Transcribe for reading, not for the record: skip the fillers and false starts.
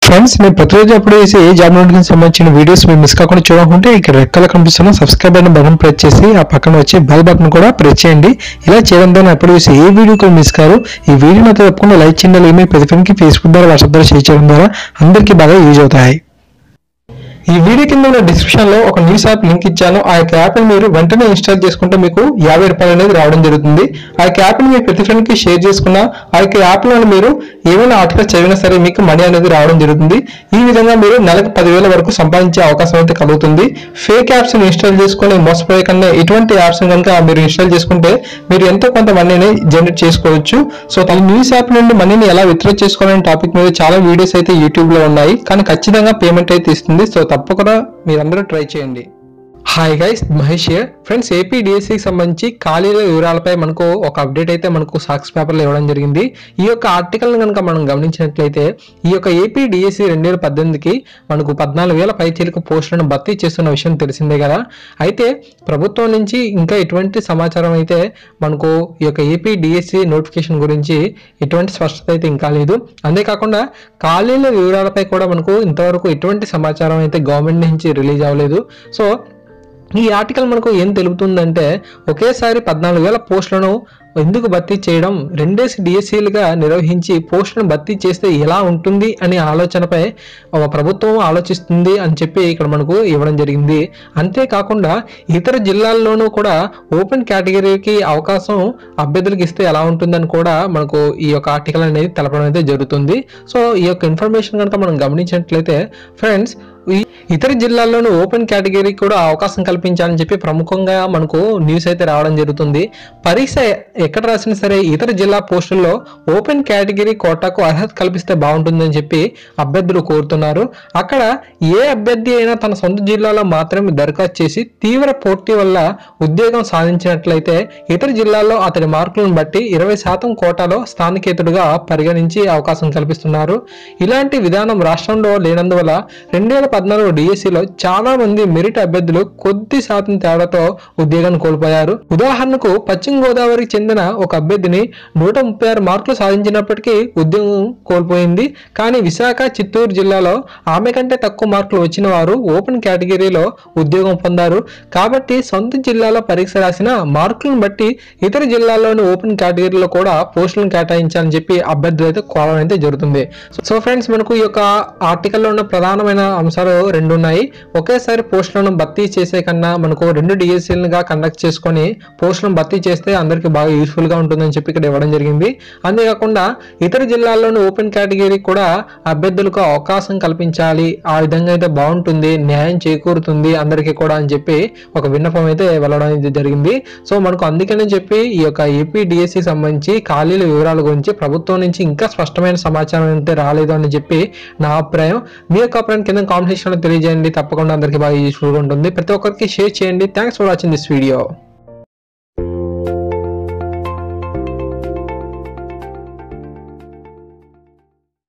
Friends నేను ప్రతిరోజు అప్పుడు చేసే ఏ జాబ్ నోటిఫికేషన్ సంబంధించిన వీడియోస్ మీరు మిస్ కాకుండా చూడాలనుకుంటే ఇక్కడ రెడ్ కలర్ కనిపిస్తున్న సబ్స్క్రైబ్ అనే బటన్ ప్రెస్ చేసి ఆ పక్కన వచ్చే బెల్ బటన్ కూడా ప్రెస్ చేయండి. ఇలా చేయడం ద్వారా అప్పుడు చేసే ఏ వీడియో కూడా మిస్ కారు. ఈ వీడియో అయితే తప్పకుండా లైక్ చేయండి. ఈమెయిల్ ప్రతి ఫ్రెండ్కి ఫేస్బుక్ ద్వారా వాట్సాప్ ద్వారా షేర్ చేయడం ద్వారా అందరికీ బాగా యూజ్ అవుతాయి. ఈ వీడియో కింద ఉన్న డిస్క్రిప్షన్ లో ఒక న్యూస్ యాప్ లింక్ ఇచ్చాను. ఆ యొక్క యాప్ ని మీరు వెంటనే ఇన్స్టాల్ చేసుకుంటే మీకు 50 రూపాయలు అనేది రావడం జరుగుతుంది. ఆ యొక్క యాప్ ని మీ ప్రతి ఫ్రెండ్ కి షేర్ చేసుకున్నా ఆ యొక్క యాప్ లో మీరు ఏమైనా ఆర్టికల్ చదివినా సరే మీకు మనీ అనేది రావడం జరుగుతుంది. ఈ విధంగా మీరు నెలకు 10,000 వరకు సంపాదించే అవకాశం అయితే కలుగుతుంది. ఫేక్ యాప్స్ ని ఇన్స్టాల్ చేసుకుని మోసపోయే కన్నా ఇటువంటి యాప్స్ కనుక మీరు ఇన్స్టాల్ చేసుకుంటే మీరు ఎంతో కొంత మనీని జనరేట్ చేసుకోవచ్చు. సో ఈ న్యూస్ యాప్ నుండి మనీని ఎలా విత్డ్రా చేసుకోవాలనే టాపిక్ మీద చాలా వీడియోస్ అయితే యూట్యూబ్ లో ఉన్నాయి. కానీ ఖచ్చితంగా పేమెంట్ అయితే ఇస్తుంది. సో తప్పకుండా మీరందరూ ట్రై చేయండి. Hi guys, Mahesh here. Friends, AP డిఎస్సికి సంబంధించి ఖాళీల వివరాలపై మనకు ఒక అప్డేట్ అయితే మనకు సాక్షి పేపర్లో ఇవ్వడం జరిగింది. ఈ యొక్క ఆర్టికల్ని కనుక మనం గమనించినట్లయితే ఈ యొక్క ఏపీ డిఎస్సి 2018కి మనకు 14,000 పైచీలకు పోస్టులను భర్తీ చేస్తున్న విషయం తెలిసిందే కదా. అయితే ప్రభుత్వం నుంచి ఇంకా ఎటువంటి సమాచారం అయితే మనకు ఈ యొక్క ఏపీ డిఎస్సి నోటిఫికేషన్ గురించి ఎటువంటి స్పష్టత అయితే ఇంకా లేదు. అంతేకాకుండా ఖాళీల వివరాలపై కూడా మనకు ఇంతవరకు ఎటువంటి సమాచారం అయితే గవర్నమెంట్ నుంచి రిలీజ్ అవ్వలేదు. సో ఈ ఆర్టికల్ మనకు ఏం తెలుపుతుందంటే ఒకేసారి 14,000 పోస్టులను ఎందుకు భర్తీ చేయడం, 2 డిఎస్సీలుగా నిర్వహించి పోస్టులను భర్తీ చేస్తే ఎలా ఉంటుంది అనే ఆలోచనపై ప్రభుత్వం ఆలోచిస్తుంది అని చెప్పి ఇక్కడ మనకు ఇవ్వడం జరిగింది. అంతేకాకుండా ఇతర జిల్లాల్లోనూ కూడా ఓపెన్ కేటగిరీకి అవకాశం అభ్యర్థులకు ఇస్తే ఎలా ఉంటుందని కూడా మనకు ఈ యొక్క ఆర్టికల్ అనేది తెలపడం అయితే జరుగుతుంది. సో ఈ యొక్క ఇన్ఫర్మేషన్ కనుక మనం గమనించినట్లయితే ఫ్రెండ్స్, ఇతర జిల్లాల్లోనూ ఓపెన్ కేటగిరీ కూడా అవకాశం కల్పించాలని చెప్పి ప్రముఖంగా మనకు న్యూస్ అయితే రావడం జరుగుతుంది. పరీక్ష ఎక్కడ రాసినా సరే ఇతర జిల్లా పోస్టుల్లో ఓపెన్ కేటగిరీ కోటాకు అర్హత కల్పిస్తే బాగుంటుందని చెప్పి అభ్యర్థులు కోరుతున్నారు. అక్కడ ఏ అభ్యర్థి అయినా తన సొంత జిల్లాలో మాత్రమే దరఖాస్తు చేసి తీవ్ర పోటీ వల్ల ఉద్యోగం సాధించినట్లయితే ఇతర జిల్లాల్లో అతడి మార్కులను బట్టి 20% కోటాలో స్థానికేతరుగా పరిగణించి అవకాశం కల్పిస్తున్నారు. ఇలాంటి విధానం రాష్ట్రంలో లేనందువల్ల 2014 డిఎస్సిలో చాలా మంది మెరిట్ అభ్యర్థులు కొద్ది శాతం తేడాతో ఉద్యోగాన్ని కోల్పోయారు. ఉదాహరణకు పశ్చిమ గోదావరికి చెందిన ఒక అభ్యర్థిని 136 మార్కులు సాధించినప్పటికీ ఉద్యోగం కోల్పోయింది. కానీ విశాఖ, చిత్తూరు జిల్లాలో ఆమె కంటే తక్కువ మార్కులు వచ్చిన వారు ఓపెన్ కేటగిరీలో ఉద్యోగం పొందారు. కాబట్టి సొంత జిల్లాలో పరీక్ష రాసిన మార్కులను బట్టి ఇతర జిల్లాల్లోని ఓపెన్ కేటగిరీలో కూడా పోస్టులను కేటాయించాలని చెప్పి అభ్యర్థులు అయితే కోరడం అయితే జరుగుతుంది. సో ఫ్రెండ్స్, మనకు ఈ యొక్క ఆర్టికల్లో ఉన్న ప్రధానమైన అంశాలు 2 ఉన్నాయి. ఒకేసారి పోస్టులను భర్తీ చేసే కన్నా మనకు 2 డిఎస్సీలుగా కండక్ట్ చేసుకొని పోస్టులను భర్తీ చేస్తే అందరికీ బాగా యూస్ఫుల్ గా ఉంటుందని చెప్పి ఇక్కడ ఇవ్వడం జరిగింది. అంతేకాకుండా ఇతర జిల్లాల్లోని ఓపెన్ కేటగిరీ కూడా అభ్యర్థులకు అవకాశం కల్పించాలి, ఆ విధంగా అయితే బాగుంటుంది, న్యాయం చేకూరుతుంది అందరికీ కూడా అని చెప్పి ఒక విన్నపం అయితే వెళ్ళడం అయితే జరిగింది. సో మనకు అందుకని చెప్పి ఈ యొక్క ఏపీ డిఎస్సి సంబంధించి ఖాళీల వివరాల గురించి ప్రభుత్వం నుంచి ఇంకా స్పష్టమైన సమాచారం అయితే రాలేదు అని చెప్పి నా అభిప్రాయం. మీ యొక్క అభిప్రాయం కింద కామెంట్ సెక్షన్ లో తెలియజేయండి. తప్పకుండా అందరికీ బాగా యూస్ఫుల్ గా ఉంటుంది. ప్రతి ఒక్కరికి షేర్ చేయండి. Thanks for watching this video.